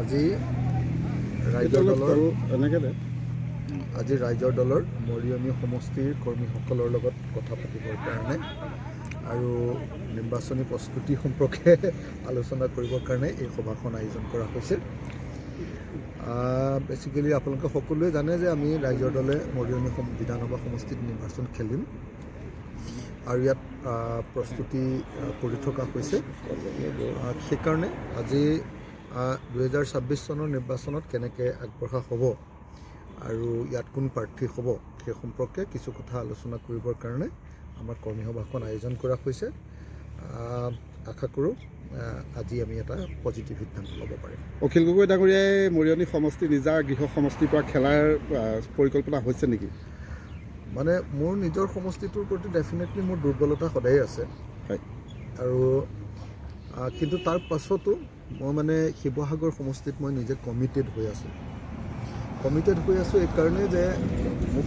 আজি ৰাইজৰ দলৰ মৰিয়নি সমষ্টিৰ কৰ্মীসকলৰ লগত কথা পাতিবৰ কাৰণে আৰু নিৰ্বাচনী প্ৰস্তুতি সম্পৰ্কে আলোচনা কৰিবৰ কাৰণে এই সভাখন আয়োজন কৰা হৈছে। বেচিকেলি আপোনালোকে সকলোৱে জানে যে আমি ৰাইজৰ দলে মৰিয়নি বিধানসভা সমষ্টিত নিৰ্বাচন খেলিম আৰু ইয়াত প্ৰস্তুতি কৰি থকা হৈছে। সেইকাৰণে আজি 2026 চনৰ নিৰ্বাচনত কেনেকৈ আগবঢ়া হ'ব আৰু ইয়াত কোন প্ৰাৰ্থী হ'ব সেই সম্পৰ্কে কিছু কথা আলোচনা কৰিবৰ কাৰণে আমাৰ কৰ্মী সভাখন আয়োজন কৰা হৈছে। আশা কৰোঁ আজি আমি এটা পজিটিভ সিদ্ধান্ত ল'ব পাৰিম। অখিল গগৈ ডাঙৰীয়াই মৰিয়নি সমষ্টি নিজা গৃহ সমষ্টিৰ পৰা খেলাৰ পৰিকল্পনা হৈছে নেকি? মানে মোৰ নিজৰ সমষ্টিটোৰ প্ৰতি ডেফিনেটলি মোৰ দুৰ্বলতা সদায় আছে আৰু কিন্তু তাৰ পাছতো মই মানে শিৱসাগৰ সমষ্টিত মই নিজে কমিটেড হৈ আছোঁ। এই কাৰণেই যে মোক